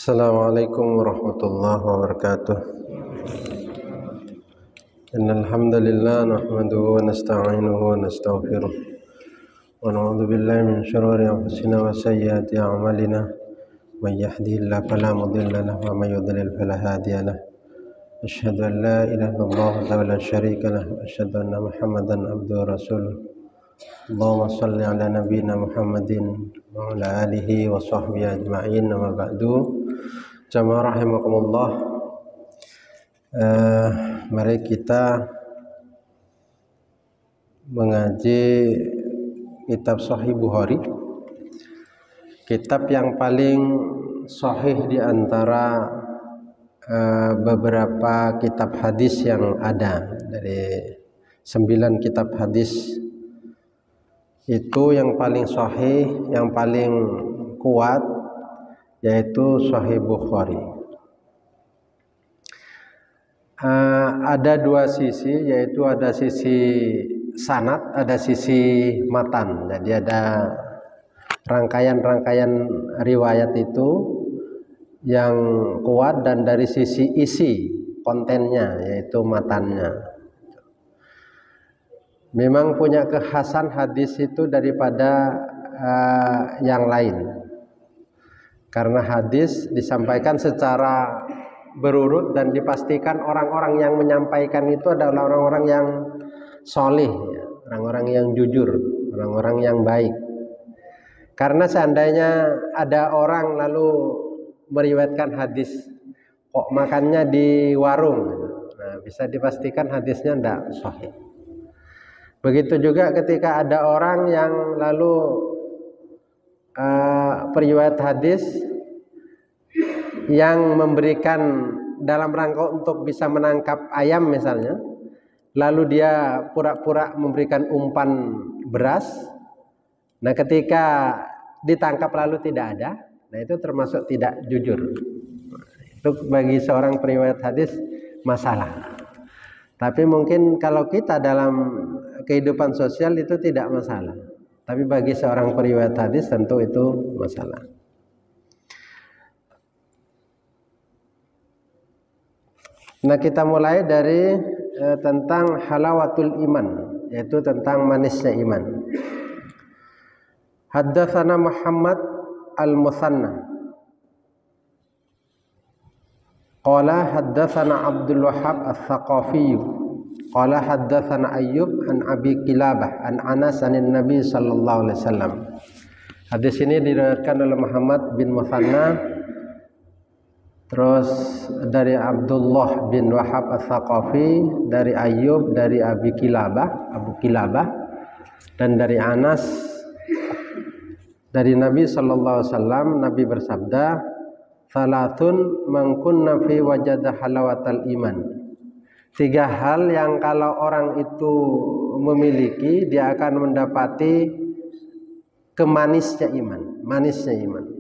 Assalamualaikum warahmatullahi wabarakatuh. Innal hamdalillah nahmaduhu wa nasta'inuhu wa nastaghfiruh wa na'udzu billahi min shururi anfusina wa sayyiati a'malina. May yahdihillahu fala mudilla lahu wa may yudlil fala hadiya lahu. Asyhadu an la ilaha illallah wahdahu la syarika lahu wa asyhadu anna Muhammadan abduhu wa rasuluh. Allahumma shalli ala nabiyyina Muhammadin wa ala alihi wa sahbihi ajma'in. Amma ba'du. Jamaah rahimakumullah. Mari kita mengaji kitab Sahih Bukhari, kitab yang paling sahih di antara beberapa kitab hadis yang ada. Dari 9 kitab hadis itu yang paling sahih, yang paling kuat yaitu Sahih Bukhari. Ada dua sisi, yaitu ada sisi sanad, ada sisi matan. Jadi ada rangkaian-rangkaian riwayat itu yang kuat, dan dari sisi isi kontennya yaitu matannya. Memang punya kekhasan hadis itu daripada yang lain, karena hadis disampaikan secara berurut dan dipastikan orang-orang yang menyampaikan itu adalah orang-orang yang solih, orang-orang yang jujur, orang-orang yang baik. Karena seandainya ada orang lalu meriwayatkan hadis kok makannya di warung, nah bisa dipastikan hadisnya tidak sahih. Begitu juga ketika ada orang yang lalu periwayat hadis yang memberikan dalam rangka untuk bisa menangkap ayam misalnya, lalu dia pura-pura memberikan umpan beras. Nah ketika ditangkap lalu tidak ada, nah itu termasuk tidak jujur. Itu bagi seorang periwayat hadis masalah. Tapi mungkin kalau kita dalam kehidupan sosial itu tidak masalah. Tapi bagi seorang periwayat hadis tentu itu masalah. Nah kita mulai dari tentang halawatul iman, yaitu tentang manisnya iman. Haddatsana Muhammad al-Musanna qala haddatsana Abdul Wahhab Ats-Tsaqafi qala haddatsana Ayyub an Abi Kilabah an Anas anin Nabi sallallahu alaihi wasallam. Hadis ini diriwayatkan oleh Muhammad bin Musanna, terus dari Abdullah bin Wahhab Ats-Tsaqafi, dari Ayyub, dari Abi Kilabah, Abu Kilabah, dan dari Anas, dari Nabi sallallahu alaihi wasallam. Nabi bersabda, "Salatun man kunna fi wajada halawatal iman." 3 hal yang kalau orang itu memiliki, dia akan mendapati kemanisnya iman, manisnya iman,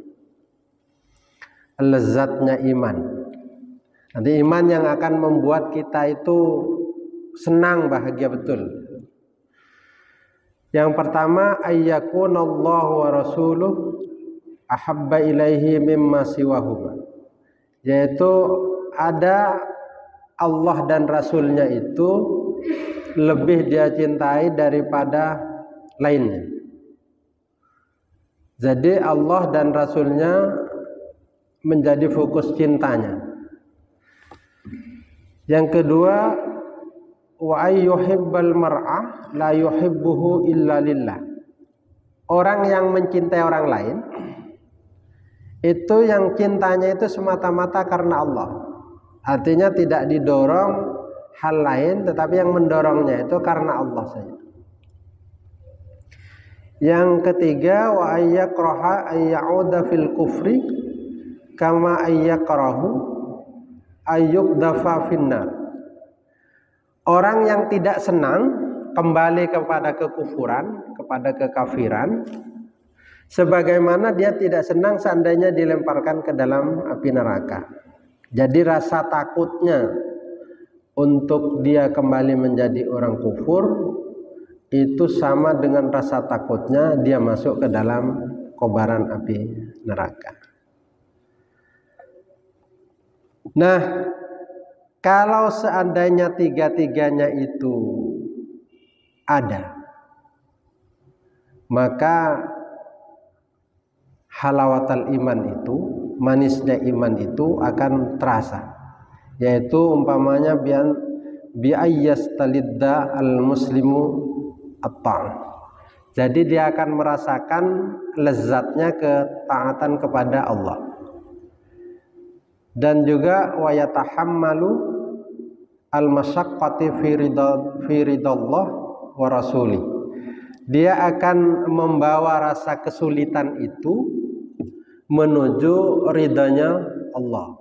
lezatnya iman. Nanti iman yang akan membuat kita itu senang, bahagia betul. Yang pertama, ayyakunallahu wa rasuluh ahabba ilaihi mimma siwahuma, yaitu ada Allah dan Rasulnya itu lebih dia cintai daripada lainnya. Jadi Allah dan Rasulnya menjadi fokus cintanya. Yang kedua, wa ayyuhibbal mar'a la yuhibbuhu illa lillah. Orang yang mencintai orang lain itu yang cintanya itu semata-mata karena Allah. Artinya tidak didorong hal lain, tetapi yang mendorongnya itu karena Allah saja. Yang ketiga, wa ayyakraha ayyauda fil kufri kama ayyakrahu ayyukdafa finnar. Orang yang tidak senang kembali kepada kekufuran, kepada kekafiran, sebagaimana dia tidak senang seandainya dilemparkan ke dalam api neraka. Jadi rasa takutnya untuk dia kembali menjadi orang kufur itu sama dengan rasa takutnya dia masuk ke dalam kobaran api neraka. Nah, kalau seandainya tiga-tiganya itu ada, maka halawatal iman itu, manisnya iman itu akan terasa. Yaitu umpamanya biayyastalidda al-muslimu at-ta'am. Jadi dia akan merasakan lezatnya ketaatan kepada Allah. Dan juga wa yatahammalu al-masyaqqati fi ridallah wa rasuli. Dia akan membawa rasa kesulitan itu menuju ridanya Allah.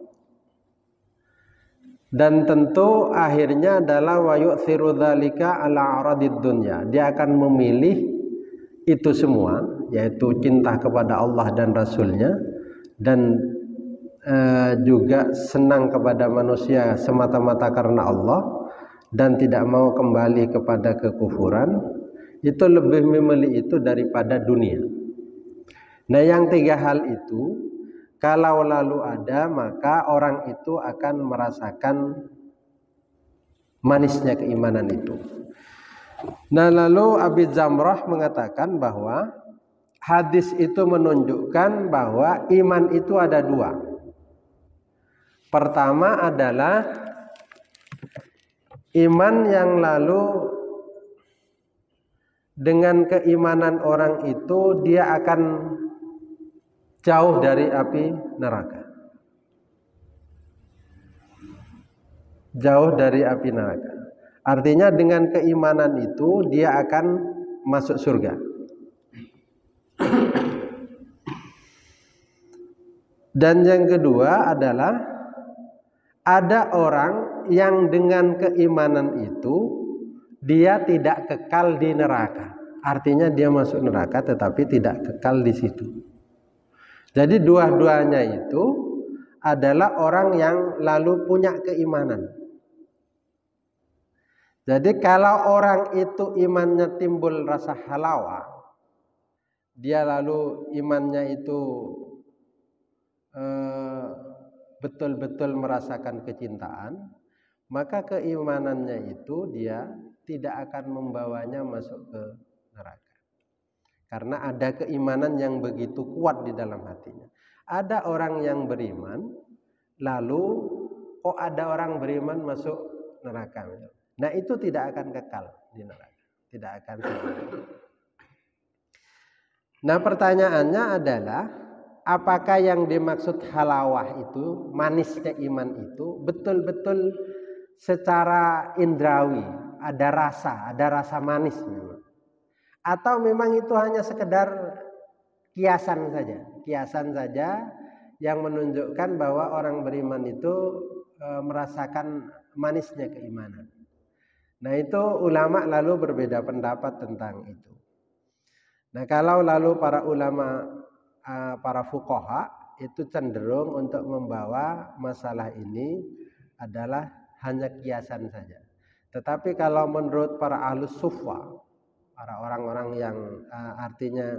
Dan tentu akhirnya adalah wa yu'thiru dzalika ala aradid dunya. Dia akan memilih itu semua, yaitu cinta kepada Allah dan Rasulnya, dan juga senang kepada manusia semata-mata karena Allah, dan tidak mau kembali kepada kekufuran. Itu lebih memilih itu daripada dunia. Nah, yang tiga hal itu kalau lalu ada, maka orang itu akan merasakan manisnya keimanan itu. Nah, lalu Abi Jamrah mengatakan bahwa hadis itu menunjukkan bahwa iman itu ada dua. Pertama adalah iman yang lalu dengan keimanan orang itu dia akan jauh dari api neraka. Jauh dari api neraka. Artinya dengan keimanan itu dia akan masuk surga. Dan yang kedua adalah ada orang yang dengan keimanan itu dia tidak kekal di neraka. Artinya dia masuk neraka tetapi tidak kekal di situ. Jadi dua-duanya itu adalah orang yang lalu punya keimanan. Jadi kalau orang itu imannya timbul rasa halawah, dia lalu imannya itu betul-betul merasakan kecintaan, maka keimanannya itu dia tidak akan membawanya masuk ke neraka. Karena ada keimanan yang begitu kuat di dalam hatinya. Ada orang yang beriman, lalu kok ada orang beriman masuk neraka. Nah, itu tidak akan kekal di neraka. Tidak akan kekal. Nah, pertanyaannya adalah apakah yang dimaksud halawah itu, manisnya iman itu betul-betul secara indrawi, ada rasa manis memang. Atau memang itu hanya sekedar kiasan saja yang menunjukkan bahwa orang beriman itu merasakan manisnya keimanan. Nah, itu ulama lalu berbeda pendapat tentang itu. Nah, kalau lalu para ulama, para fuqaha itu cenderung untuk membawa masalah ini adalah hanya kiasan saja. Tetapi kalau menurut para ahlus sufa, para orang-orang yang artinya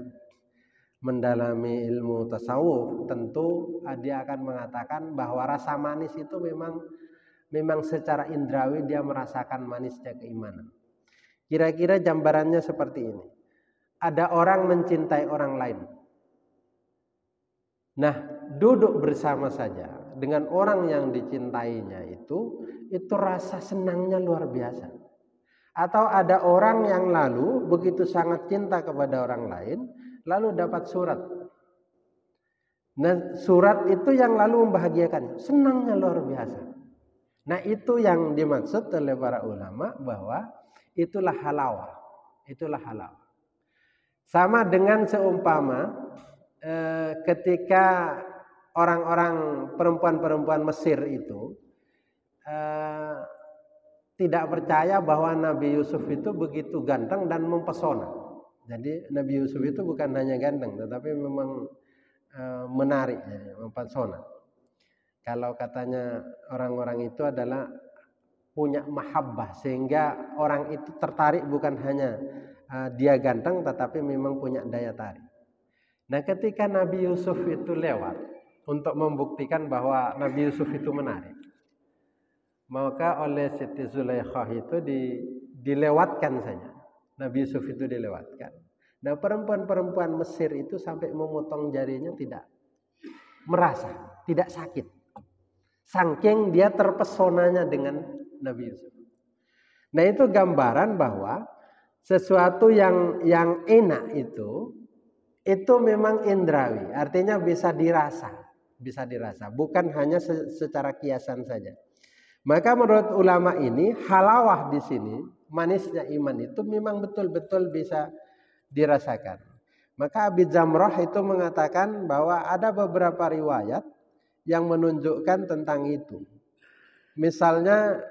mendalami ilmu tasawuf, tentu dia akan mengatakan bahwa rasa manis itu memang secara indrawi dia merasakan manisnya keimanan. Kira-kira gambarannya seperti ini. Ada orang mencintai orang lain. Nah, duduk bersama saja dengan orang yang dicintainya itu rasa senangnya luar biasa. Atau ada orang yang lalu begitu sangat cinta kepada orang lain, lalu dapat surat. Nah, surat itu yang lalu membahagiakan, senangnya luar biasa. Nah, itu yang dimaksud oleh para ulama bahwa itulah halawah. Itulah halawah. Sama dengan seumpama ketika orang-orang perempuan-perempuan Mesir itu tidak percaya bahwa Nabi Yusuf itu begitu ganteng dan mempesona. Jadi Nabi Yusuf itu bukan hanya ganteng, tetapi memang menarik, mempesona. Kalau katanya orang-orang itu adalah punya mahabbah, sehingga orang itu tertarik bukan hanya dia ganteng, tetapi memang punya daya tarik. Nah, ketika Nabi Yusuf itu lewat, untuk membuktikan bahwa Nabi Yusuf itu menarik. Maka oleh Siti Zulaikha itu dilewatkan saja. Nabi Yusuf itu dilewatkan. Nah, perempuan-perempuan Mesir itu sampai memotong jarinya tidak merasa, tidak sakit. Saking dia terpesonanya dengan Nabi Yusuf. Nah, itu gambaran bahwa sesuatu yang enak itu memang indrawi, artinya bisa dirasa, bukan hanya secara kiasan saja. Maka menurut ulama ini halawah di sini, manisnya iman itu memang betul-betul bisa dirasakan. Maka Abi Jamrah itu mengatakan bahwa ada beberapa riwayat yang menunjukkan tentang itu. Misalnya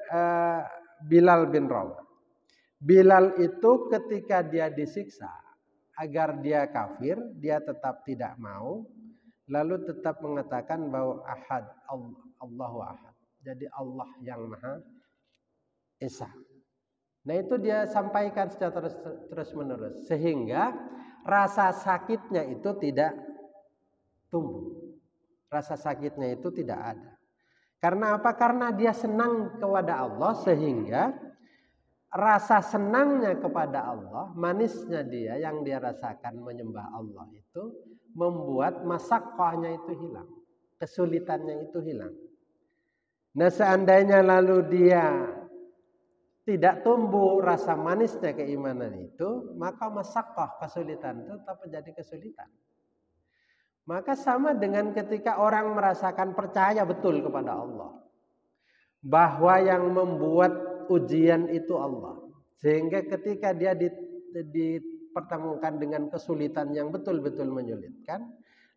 Bilal bin Rabah. Bilal itu ketika dia disiksa agar dia kafir, dia tetap tidak mau, lalu tetap mengatakan bahwa ahad, Allahu ahad. Jadi Allah yang Maha Esa. Nah, itu dia sampaikan secara terus-menerus sehingga rasa sakitnya itu tidak tumbuh. Rasa sakitnya itu tidak ada. Karena apa? Karena dia senang kepada Allah sehingga rasa senangnya kepada Allah, manisnya dia yang dia rasakan menyembah Allah itu membuat masakkahnya itu hilang. Kesulitannya itu hilang. Nah, seandainya lalu dia tidak tumbuh rasa manisnya keimanan itu, maka masakkah kesulitan itu tetap menjadi kesulitan. Maka sama dengan ketika orang merasakan percaya betul kepada Allah, bahwa yang membuat ujian itu Allah, sehingga ketika dia dipertemukan dengan kesulitan yang betul-betul menyulitkan,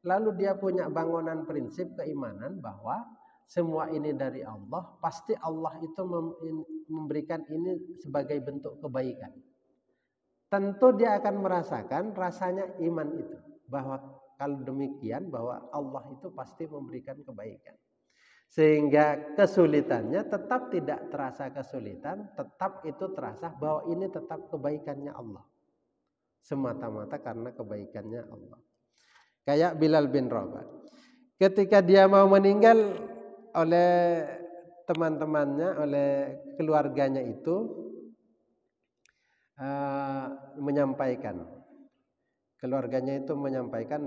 lalu dia punya bangunan prinsip keimanan bahwa semua ini dari Allah, pasti Allah itu memberikan ini sebagai bentuk kebaikan. Tentu dia akan merasakan rasanya iman itu, bahwa kalau demikian bahwa Allah itu pasti memberikan kebaikan. Sehingga kesulitannya tetap tidak terasa kesulitan, tetap itu terasa bahwa ini tetap kebaikannya Allah. Semata-mata karena kebaikannya Allah. Kayak Bilal bin Rabah. Ketika dia mau meninggal, oleh teman-temannya, oleh keluarganya itu menyampaikan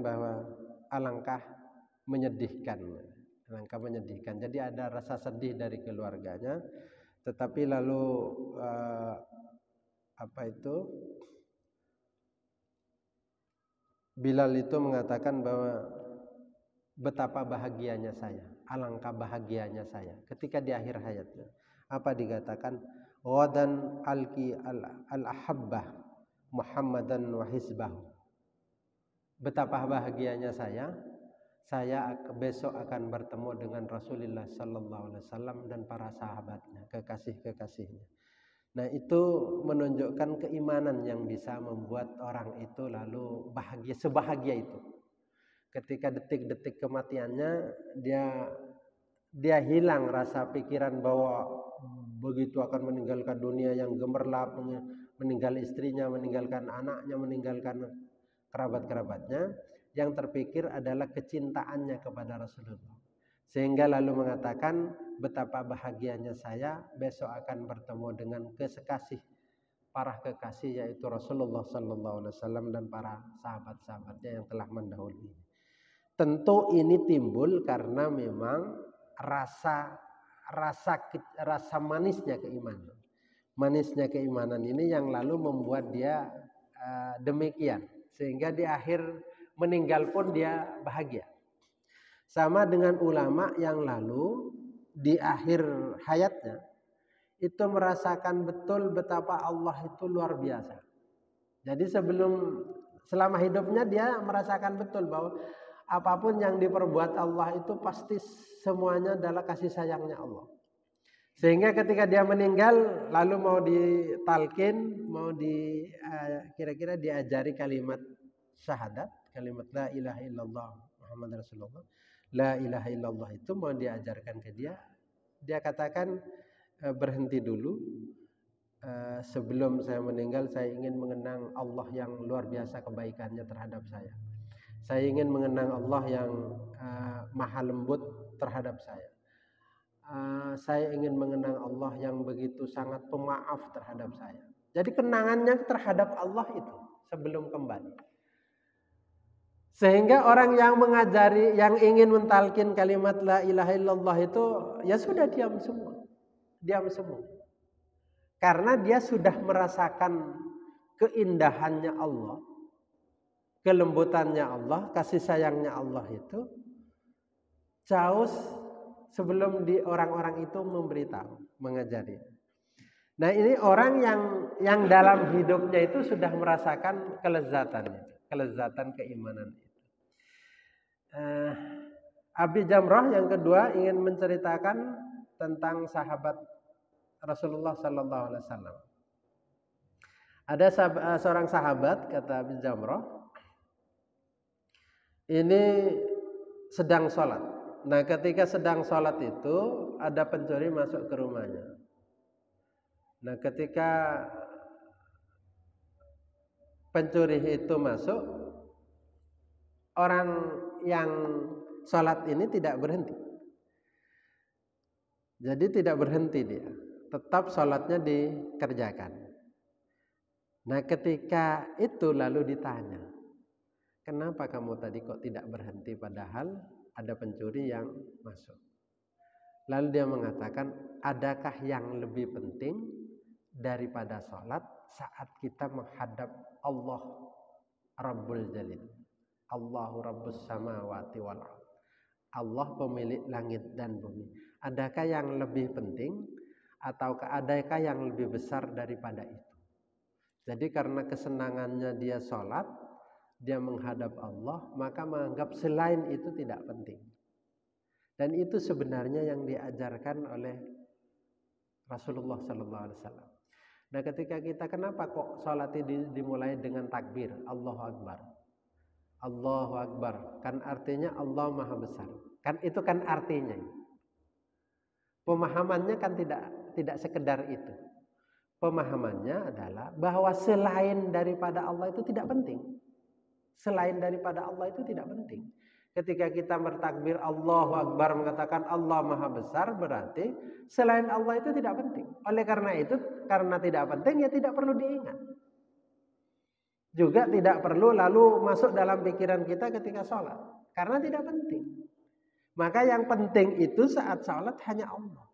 bahwa alangkah menyedihkan. Jadi ada rasa sedih dari keluarganya, tetapi lalu Bilal itu mengatakan bahwa betapa bahagianya saya, alangkah bahagianya saya ketika di akhir hayatnya. Apa dikatakan? Wadan alki al-ahabbah Muhammadan wa hizbahu. Betapa bahagianya saya besok akan bertemu dengan Rasulullah sallallahu alaihi wasallam dan para sahabatnya, kekasih-kekasihnya. Nah, itu menunjukkan keimanan yang bisa membuat orang itu lalu bahagia, sebahagia itu. Ketika detik-detik kematiannya dia hilang rasa pikiran bahwa begitu akan meninggalkan dunia yang gemerlap, meninggal istrinya, meninggalkan anaknya, meninggalkan kerabat-kerabatnya. Yang terpikir adalah kecintaannya kepada Rasulullah. Sehingga lalu mengatakan betapa bahagianya saya besok akan bertemu dengan para kekasih yaitu Rasulullah sallallahu alaihi wasallam dan para sahabat-sahabatnya yang telah mendahului. Tentu ini timbul karena memang rasa manisnya keimanan. Manisnya keimanan ini yang lalu membuat dia demikian, sehingga di akhir meninggal pun dia bahagia. Sama dengan ulama yang lalu di akhir hayatnya itu merasakan betul betapa Allah itu luar biasa. Jadi selama hidupnya dia merasakan betul bahwa apapun yang diperbuat Allah itu pasti semuanya adalah kasih sayangnya Allah. Sehingga ketika dia meninggal lalu mau ditalkin, kira-kira diajari kalimat syahadat, kalimat la ilaha illallah Muhammad Rasulullah. La ilaha illallah itu mau diajarkan ke dia. Dia katakan berhenti dulu. Sebelum saya meninggal saya ingin mengenang Allah yang luar biasa kebaikannya terhadap saya. Saya ingin mengenang Allah yang maha lembut terhadap saya. Saya ingin mengenang Allah yang begitu sangat pemaaf terhadap saya. Jadi kenangannya terhadap Allah itu sebelum kembali. Sehingga orang yang mengajari, yang ingin mentalkin kalimat la ilaha illallah itu, ya sudah diam semua. Diam semua. Karena dia sudah merasakan keindahannya Allah, kelembutannya Allah, kasih sayangnya Allah itu jauh sebelum orang-orang itu memberitahu, mengajari. Nah, ini orang yang dalam hidupnya itu sudah merasakan kelezatan keimanan itu. Abi Jamrah yang kedua ingin menceritakan tentang sahabat Rasulullah Sallallahu Alaihi Wasallam. Ada seorang sahabat, kata Abi Jamrah, ini sedang sholat. Nah, ketika sedang sholat itu ada pencuri masuk ke rumahnya. Nah, ketika pencuri itu masuk, orang yang sholat ini tidak berhenti. Jadi tidak berhenti dia, tetap sholatnya dikerjakan. Nah, ketika itu lalu ditanya, kenapa kamu tadi kok tidak berhenti padahal ada pencuri yang masuk? Lalu dia mengatakan, adakah yang lebih penting daripada sholat saat kita menghadap Allah Rabbul Jalil, Allahu Rabbus Samawati wal Ardh, Allah pemilik langit dan bumi. Adakah yang lebih penting ataukah adakah yang lebih besar daripada itu? Jadi karena kesenangannya dia sholat, dia menghadap Allah, maka menganggap selain itu tidak penting. Dan itu sebenarnya yang diajarkan oleh Rasulullah Sallallahu Alaihi Wasallam. Nah, ketika kita kenapa kok sholat ini dimulai dengan takbir Allahu Akbar, Allahu Akbar, kan artinya Allah Maha Besar. Kan itu kan artinya. Pemahamannya kan tidak sekedar itu. Pemahamannya adalah bahwa selain daripada Allah itu tidak penting. Selain daripada Allah itu tidak penting. Ketika kita bertakbir Allahu Akbar, mengatakan Allah Maha Besar, berarti selain Allah itu tidak penting. Oleh karena itu, karena tidak penting ya tidak perlu diingat. Juga tidak perlu lalu masuk dalam pikiran kita ketika sholat. Karena tidak penting. Maka yang penting itu saat sholat hanya Allah.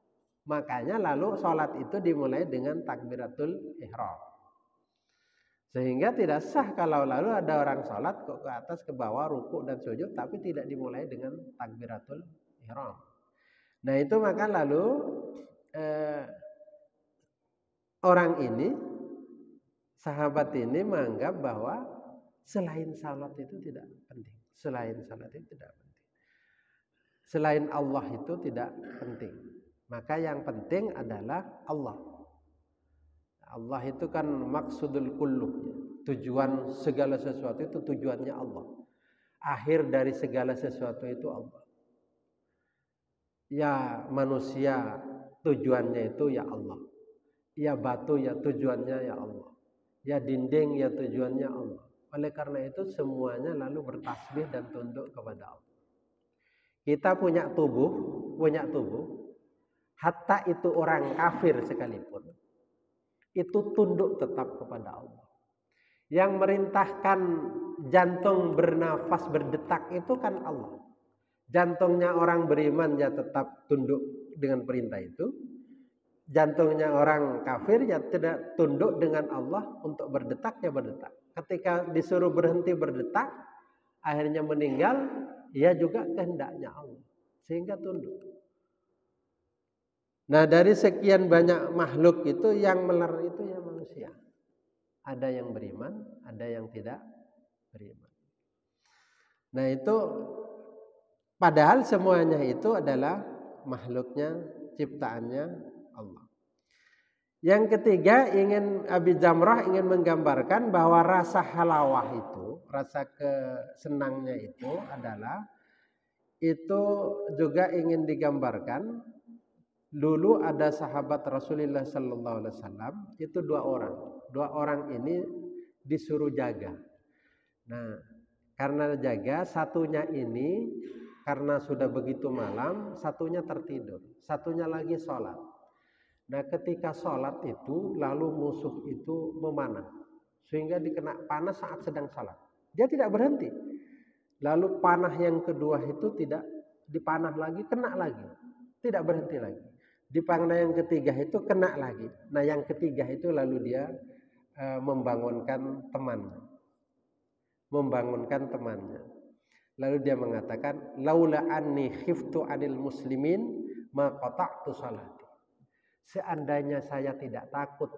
Makanya lalu sholat itu dimulai dengan takbiratul ihram. Sehingga tidak sah kalau lalu ada orang sholat kok ke atas ke bawah rukuk dan sujud tapi tidak dimulai dengan takbiratul ihram. Nah itu maka lalu orang ini, sahabat ini menganggap bahwa selain sholat itu tidak penting. Selain sholat itu tidak penting. Selain Allah itu tidak penting. Maka yang penting adalah Allah. Allah itu kan maksudul kullu. Tujuan segala sesuatu itu tujuannya Allah. Akhir dari segala sesuatu itu Allah. Ya manusia tujuannya itu ya Allah. Ya batu ya tujuannya ya Allah. Ya dinding ya tujuannya Allah. Oleh karena itu semuanya lalu bertasbih dan tunduk kepada Allah. Kita punya tubuh. Hatta itu orang kafir sekalipun, itu tunduk tetap kepada Allah. Yang merintahkan jantung bernafas berdetak itu kan Allah. Jantungnya orang beriman ya tetap tunduk dengan perintah itu. Jantungnya orang kafir ya tidak tunduk dengan Allah, untuk berdetak ya berdetak. Ketika disuruh berhenti berdetak, akhirnya meninggal, ya juga kehendaknya Allah. Sehingga tunduk. Nah dari sekian banyak makhluk itu yang meler itu ya manusia. Ada yang beriman, ada yang tidak beriman. Nah itu padahal semuanya itu adalah makhluknya, ciptaannya Allah. Yang ketiga Abi Jamrah ingin menggambarkan bahwa rasa halawah itu, rasa kesenangnya itu adalah itu juga ingin digambarkan. Dulu ada sahabat Rasulullah Sallallahu Alaihi Wasallam itu dua orang ini disuruh jaga. Nah Karena jaga satunya ini, karena sudah begitu malam, satunya tertidur, satunya lagi sholat. Nah ketika sholat itu, lalu musuh itu memanah, sehingga dikena panah saat sedang sholat. Dia tidak berhenti. Lalu panah yang kedua itu tidak dipanah lagi, kena lagi. Tidak berhenti lagi. Di panah yang ketiga itu kena lagi. Nah yang ketiga itu lalu dia membangunkan temannya. Lalu dia mengatakan, laula anni khiftu anil muslimin ma qata'tu salati. Seandainya saya tidak takut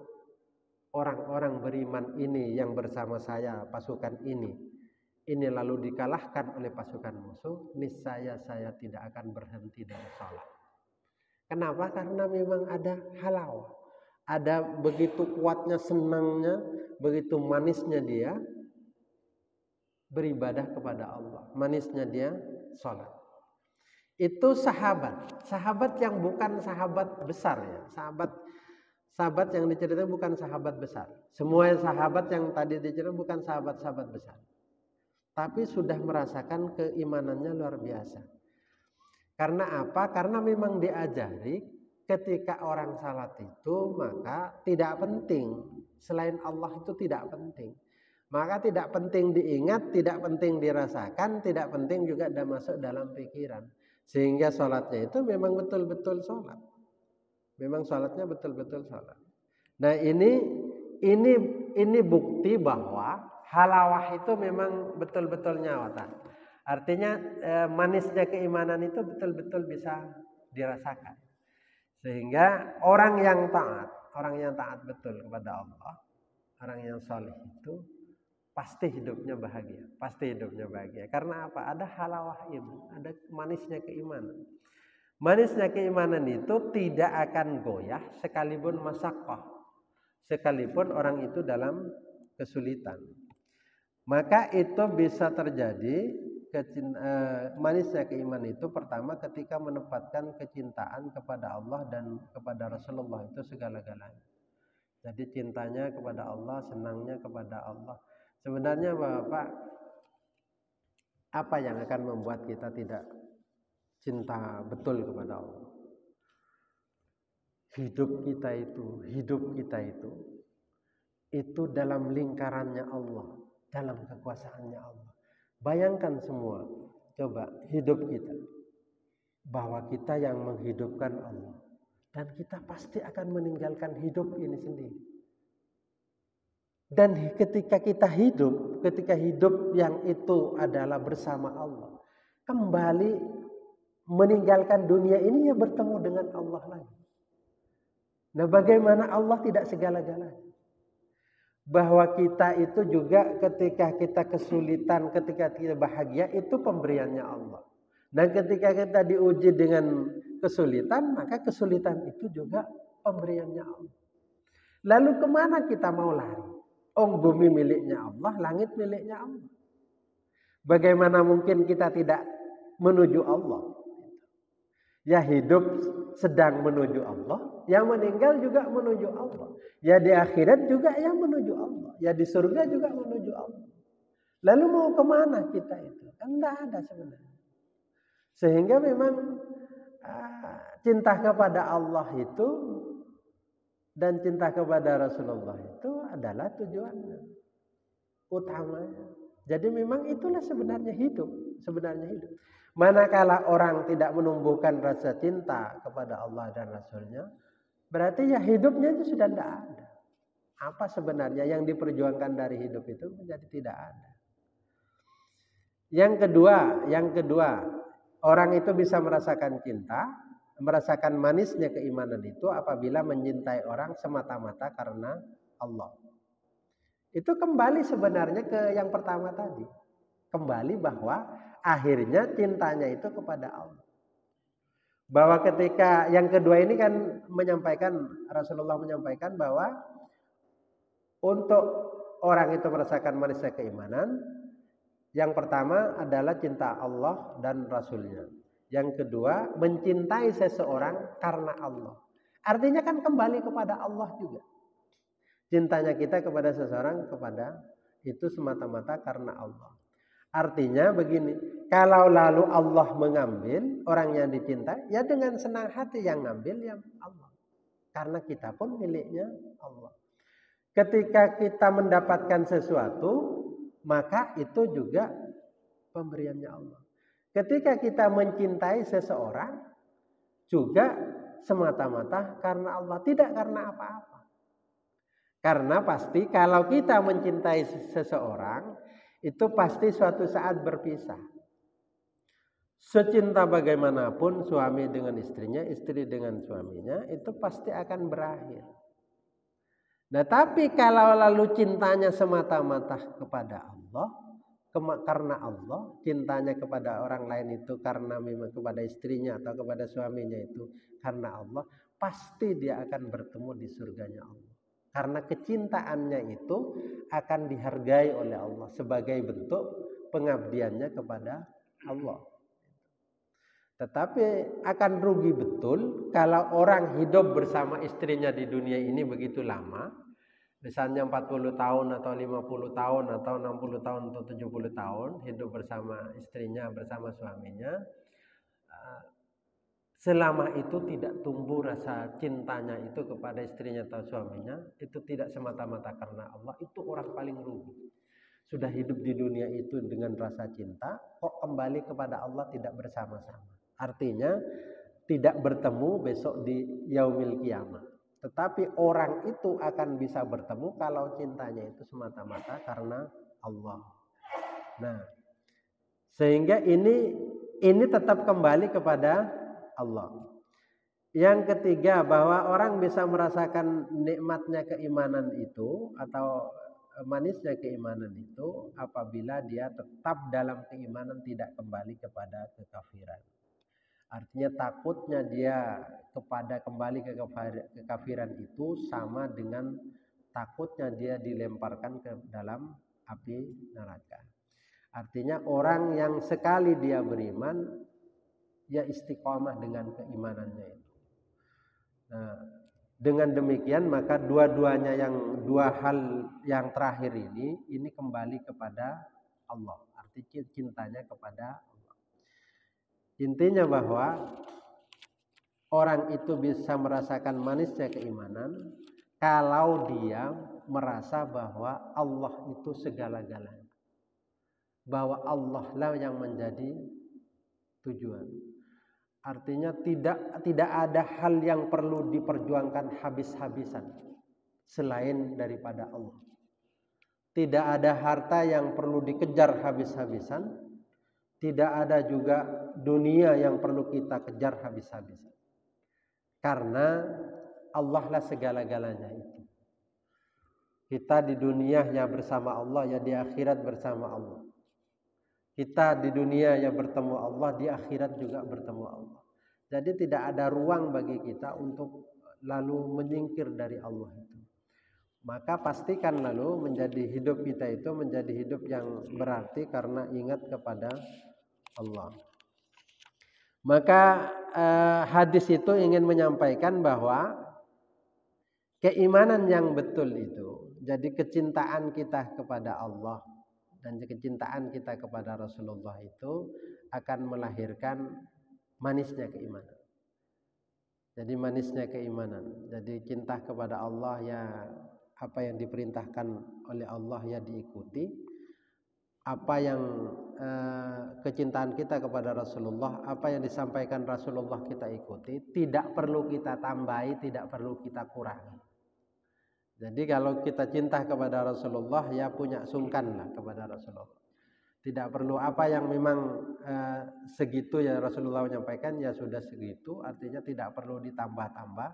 orang-orang beriman ini yang bersama saya, pasukan ini lalu dikalahkan oleh pasukan musuh, niscaya saya tidak akan berhenti dari salat. Kenapa? Karena memang ada halawah. Ada begitu kuatnya senangnya, begitu manisnya dia beribadah kepada Allah, manisnya dia sholat. Itu sahabat yang bukan sahabat besar ya, sahabat yang diceritakan bukan sahabat besar. Semua sahabat yang tadi diceritakan bukan sahabat besar, tapi sudah merasakan keimanannya luar biasa. Karena apa? Karena memang diajari ketika orang salat itu maka tidak penting selain Allah, itu tidak penting. Maka tidak penting diingat, tidak penting dirasakan, tidak penting juga ada masuk dalam pikiran. Sehingga sholatnya itu memang betul-betul sholat. Memang sholatnya betul-betul sholat. Nah ini bukti bahwa halawah itu memang betul-betul nyata. Artinya manisnya keimanan itu betul-betul bisa dirasakan. Sehingga orang yang taat betul kepada Allah, orang yang saleh itu pasti hidupnya bahagia, Karena apa? Ada halawah iman, ada manisnya keimanan. Manisnya keimanan itu tidak akan goyah sekalipun masaqqah, sekalipun orang itu dalam kesulitan. Maka itu bisa terjadi manisnya keimanan itu pertama ketika menempatkan kecintaan kepada Allah dan kepada Rasulullah itu segala-galanya. Jadi cintanya kepada Allah, senangnya kepada Allah. Sebenarnya Bapak, apa yang akan membuat kita tidak cinta betul kepada Allah? Hidup kita itu dalam lingkarannya Allah, dalam kekuasaannya Allah. Bayangkan semua, coba hidup kita, bahwa kita yang menghidupkan Allah, dan kita pasti akan meninggalkan hidup ini sendiri. Dan ketika hidup yang itu adalah bersama Allah, kembali meninggalkan dunia ini ya bertemu dengan Allah lagi. Nah bagaimana Allah tidak segala-galanya? Bahwa kita itu juga ketika kita kesulitan, ketika kita bahagia, itu pemberiannya Allah. Dan ketika kita diuji dengan kesulitan, maka kesulitan itu juga pemberiannya Allah. Lalu kemana kita mau lari? Bumi miliknya Allah, langit miliknya Allah. Bagaimana mungkin kita tidak menuju Allah? Ya hidup sedang menuju Allah, yang meninggal juga menuju Allah. Ya di akhirat juga yang menuju Allah. Ya di surga juga menuju Allah. Lalu mau kemana kita itu? Kan tidak ada sebenarnya. Sehingga memang cinta kepada Allah itu dan cinta kepada Rasulullah itu adalah tujuannya utamanya. Jadi memang itulah sebenarnya hidup. Manakala orang tidak menumbuhkan rasa cinta kepada Allah dan Rasulnya, berarti ya hidupnya itu sudah tidak ada. Apa sebenarnya yang diperjuangkan dari hidup itu menjadi tidak ada. Yang kedua, orang itu bisa merasakan cinta, merasakan manisnya keimanan itu apabila mencintai orang semata-mata karena Allah. Itu kembali sebenarnya ke yang pertama tadi. Kembali bahwa akhirnya cintanya itu kepada Allah. Bahwa ketika yang kedua ini kan Rasulullah menyampaikan bahwa untuk orang itu merasakan manisnya keimanan, yang pertama adalah cinta Allah dan Rasulnya. Yang kedua, mencintai seseorang karena Allah. Artinya kan kembali kepada Allah juga. Cintanya kita kepada seseorang itu semata-mata karena Allah. Artinya begini, kalau lalu Allah mengambil orang yang dicintai, ya dengan senang hati yang ngambil yang Allah. Karena kita pun miliknya Allah. Ketika kita mendapatkan sesuatu, maka itu juga pemberiannya Allah. Ketika kita mencintai seseorang, juga semata-mata karena Allah, tidak karena apa-apa. Karena pasti kalau kita mencintai seseorang, itu pasti suatu saat berpisah. Secinta bagaimanapun suami dengan istrinya, istri dengan suaminya, itu pasti akan berakhir. Nah, tapi kalau lalu cintanya semata-mata kepada Allah, karena Allah, cintanya kepada orang lain itu karena memang kepada istrinya atau kepada suaminya itu karena Allah, pasti dia akan bertemu di surganya Allah. Karena kecintaannya itu akan dihargai oleh Allah sebagai bentuk pengabdiannya kepada Allah. Tetapi akan rugi betul kalau orang hidup bersama istrinya di dunia ini begitu lama, misalnya 40 tahun atau 50 tahun atau 60 tahun atau 70 tahun hidup bersama istrinya, bersama suaminya. Selama itu tidak tumbuh rasa cintanya itu kepada istrinya atau suaminya, itu tidak semata-mata karena Allah, itu orang paling rugi. Sudah hidup di dunia itu dengan rasa cinta, kok kembali kepada Allah tidak bersama-sama. Artinya tidak bertemu besok di yaumil kiamah. Tetapi orang itu akan bisa bertemu kalau cintanya itu semata-mata karena Allah. Nah, sehingga ini tetap kembali kepada Allah. Yang ketiga, bahwa orang bisa merasakan nikmatnya keimanan itu atau manisnya keimanan itu apabila dia tetap dalam keimanan, tidak kembali kepada kekafiran. Artinya takutnya dia kembali ke kekafiran itu sama dengan takutnya dia dilemparkan ke dalam api neraka. Artinya orang yang sekali dia beriman, ya istiqomah dengan keimanannya itu. Nah, dengan demikian maka dua-duanya dua hal yang terakhir ini kembali kepada Allah. Artinya cintanya kepada Allah. Intinya bahwa orang itu bisa merasakan manisnya keimanan kalau dia merasa bahwa Allah itu segala-galanya. Bahwa Allah lah yang menjadi tujuan. Artinya tidak ada hal yang perlu diperjuangkan habis-habisan selain daripada Allah. Tidak ada harta yang perlu dikejar habis-habisan. Tidak ada juga dunia yang perlu kita kejar habis-habisan. Karena Allah lah segala-galanya itu. Kita di dunia ya bersama Allah, ya di akhirat bersama Allah. Kita di dunia ya bertemu Allah, di akhirat juga bertemu Allah. Jadi tidak ada ruang bagi kita untuk lalu menyingkir dari Allah itu. Maka pastikan lalu menjadi hidup kita itu menjadi hidup yang berarti karena ingat kepada Allah. Maka hadis itu ingin menyampaikan bahwa keimanan yang betul itu, jadi kecintaan kita kepada Allah dan kecintaan kita kepada Rasulullah itu akan melahirkan manisnya keimanan. Jadi manisnya keimanan. Jadi cinta kepada Allah, ya apa yang diperintahkan oleh Allah ya diikuti. Apa yang kecintaan kita kepada Rasulullah, apa yang disampaikan Rasulullah kita ikuti. Tidak perlu kita tambahi, tidak perlu kita kurangi. Jadi kalau kita cinta kepada Rasulullah, ya punya sungkanlah kepada Rasulullah. Tidak perlu apa yang memang segitu ya Rasulullah menyampaikan, ya sudah segitu. Artinya tidak perlu ditambah-tambah.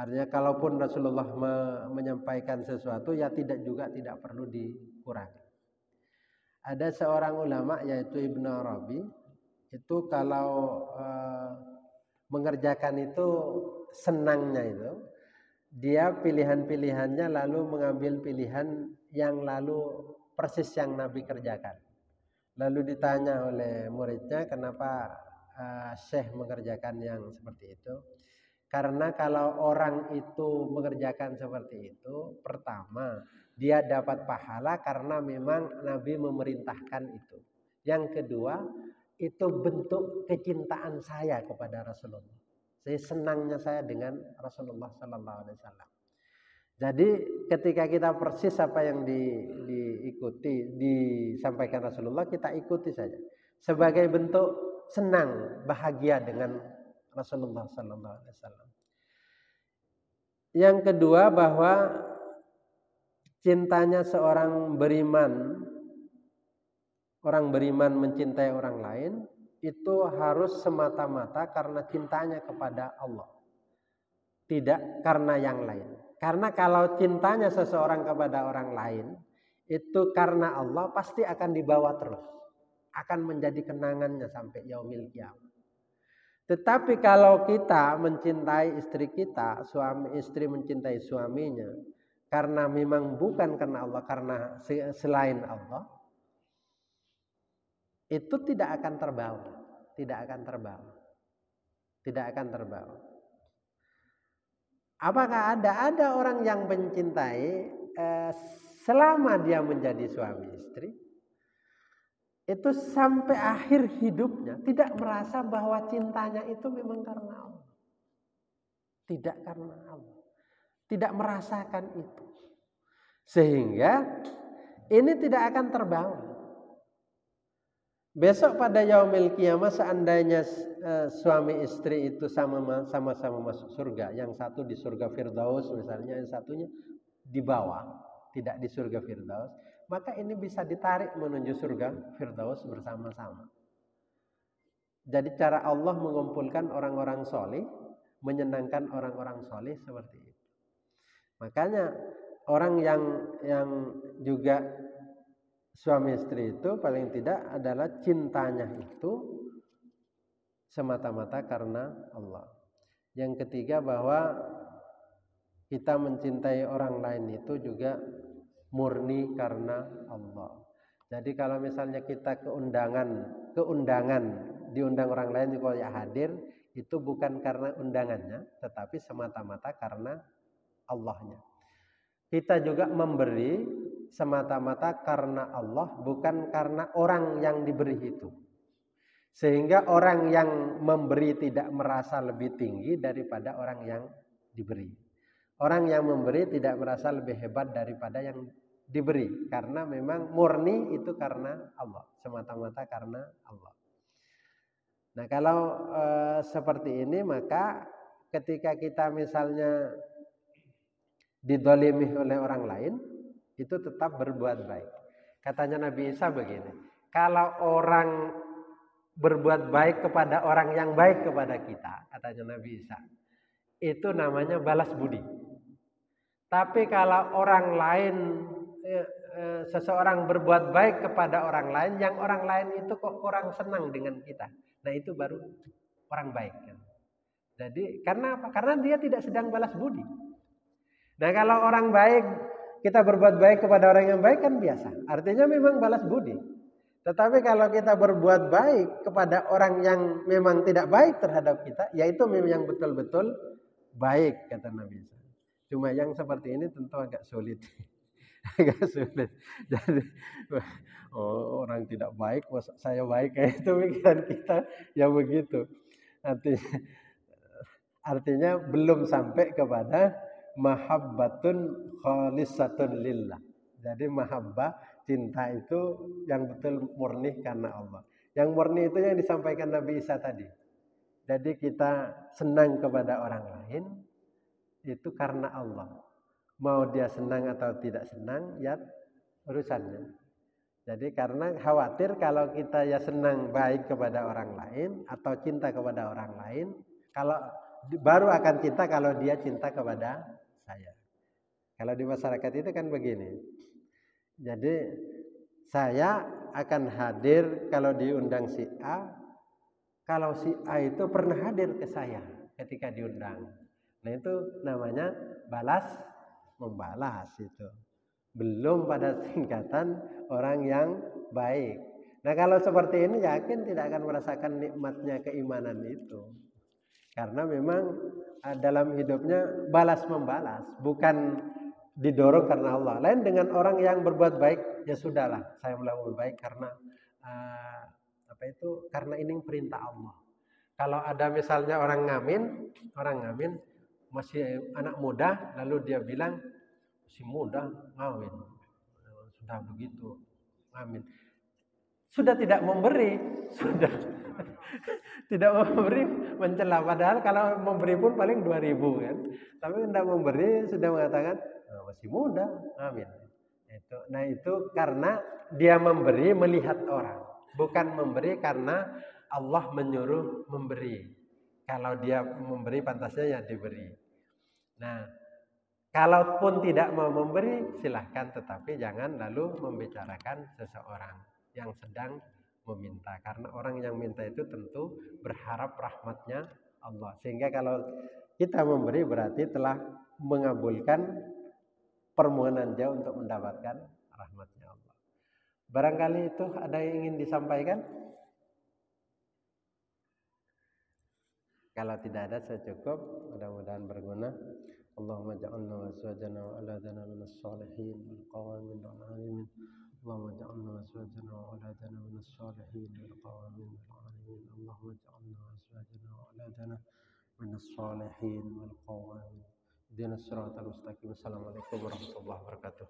Artinya kalaupun Rasulullah menyampaikan sesuatu, ya tidak perlu dikurangi. Ada seorang ulama yaitu Ibnu Arabi, itu kalau mengerjakan itu senangnya itu, dia pilihan-pilihannya lalu mengambil pilihan yang lalu persis yang Nabi kerjakan. Lalu ditanya oleh muridnya, kenapa Syekh mengerjakan yang seperti itu? Karena kalau orang itu mengerjakan seperti itu, pertama Dia dapat pahala karena memang Nabi memerintahkan itu. Yang kedua, itu bentuk kecintaan saya kepada Rasulullah. Saya senangnya saya dengan Rasulullah Sallallahu Alaihi Wasallam. Jadi ketika kita persis apa yang disampaikan Rasulullah, kita ikuti saja sebagai bentuk senang, bahagia dengan Rasulullah Sallallahu Alaihi Wasallam. Yang kedua, bahwa cintanya seorang beriman, orang beriman mencintai orang lain, itu harus semata-mata karena cintanya kepada Allah, tidak karena yang lain. Karena kalau cintanya seseorang kepada orang lain itu karena Allah, pasti akan dibawa terus, akan menjadi kenangannya sampai yaumil qiyamah. Tetapi kalau kita mencintai istri kita, suami istri mencintai suaminya karena memang bukan karena Allah, karena selain Allah, itu tidak akan terbawa, tidak akan terbawa, tidak akan terbawa. Apakah ada orang yang mencintai selama dia menjadi suami istri, itu sampai akhir hidupnya tidak merasa bahwa cintanya itu memang karena Allah, tidak karena Allah, tidak merasakan itu, sehingga ini tidak akan terbawa. Besok pada yaumil qiyamah, seandainya suami istri itu sama-sama masuk surga, yang satu di surga Firdaus misalnya, yang satunya di bawah, tidak di surga Firdaus, maka ini bisa ditarik menuju surga Firdaus bersama-sama. Jadi cara Allah mengumpulkan orang-orang soleh, menyenangkan orang-orang soleh seperti itu. Makanya orang yang juga suami istri itu paling tidak adalah cintanya itu semata-mata karena Allah. Yang ketiga, bahwa kita mencintai orang lain itu juga murni karena Allah. Jadi kalau misalnya kita keundangan diundang orang lain juga ya hadir, itu bukan karena undangannya, tetapi semata-mata karena Allahnya. Kita juga memberi semata-mata karena Allah, bukan karena orang yang diberi itu. Sehingga orang yang memberi tidak merasa lebih tinggi daripada orang yang diberi. Orang yang memberi tidak merasa lebih hebat daripada yang diberi, karena memang murni itu karena Allah, semata-mata karena Allah. Nah, kalau seperti ini, maka ketika kita misalnya didolimi oleh orang lain, itu tetap berbuat baik. Katanya Nabi Isa begini, kalau orang berbuat baik kepada orang yang baik kepada kita, katanya Nabi Isa, itu namanya balas budi. Tapi kalau orang lain, seseorang berbuat baik kepada orang lain, yang orang lain itu kok kurang senang dengan kita, nah itu baru orang baik. Jadi karena apa? Karena dia tidak sedang balas budi. Nah, kalau orang baik, kita berbuat baik kepada orang yang baik kan biasa, artinya memang balas budi. Tetapi kalau kita berbuat baik kepada orang yang memang tidak baik terhadap kita, yaitu memang yang betul-betul baik, kata Nabi Isa. Cuma yang seperti ini tentu agak sulit. Agak sulit. Jadi orang tidak baik, saya baik, kayak itu pikiran kita ya begitu. Artinya belum sampai kepada mahabbatun khalisatun lillah. Jadi mahabbah, cinta itu yang betul murni karena Allah. Yang murni itu yang disampaikan Nabi Isa tadi. Jadi kita senang kepada orang lain itu karena Allah. Mau dia senang atau tidak senang, ya urusannya. Jadi karena khawatir kalau kita ya senang baik kepada orang lain atau cinta kepada orang lain, kalau baru akan cinta kalau dia cinta kepada saya. Kalau di masyarakat itu kan begini. Jadi saya akan hadir kalau diundang si A, kalau si A itu pernah hadir ke saya ketika diundang. Nah, itu namanya balas membalas itu. Belum pada tingkatan orang yang baik. Nah, kalau seperti ini yakin tidak akan merasakan nikmatnya keimanan itu. Karena memang dalam hidupnya balas membalas, bukan didorong karena Allah. Lain dengan orang yang berbuat baik, ya sudahlah, saya melakukan baik karena karena ini perintah Allah. Kalau ada misalnya orang ngamin masih anak muda, lalu dia bilang masih muda ngawin, sudah begitu ngamin, sudah tidak memberi, sudah tidak memberi, mencela. Padahal kalau memberi pun paling 2.000 kan, tapi tidak memberi, sudah mengatakan masih muda ngamin. Itu karena dia memberi melihat orang, bukan memberi karena Allah menyuruh memberi. Kalau dia memberi pantasnya ya diberi. Nah, kalaupun tidak mau memberi silahkan, tetapi jangan lalu membicarakan seseorang yang sedang meminta, karena orang yang minta itu tentu berharap rahmatnya Allah, sehingga kalau kita memberi berarti telah mengabulkan permohonan dia untuk mendapatkan rahmatnya Allah. Barangkali itu ada yang ingin disampaikan. Kalau tidak ada saya cukup, mudah-mudahan berguna. Allahumma ja'alna wa azwajana wa auladana minas shalihin wal qawamin wal alimin. Allahumma ja'alna wa azwajana wa auladana minas shalihin wal qawamin wal alimin. Allahumma ja'alna wa azwajana wa auladana minas shalihin wal qawamin. Ihdinas siratal mustaqim. Assalamualaikum warahmatullahi wabarakatuh.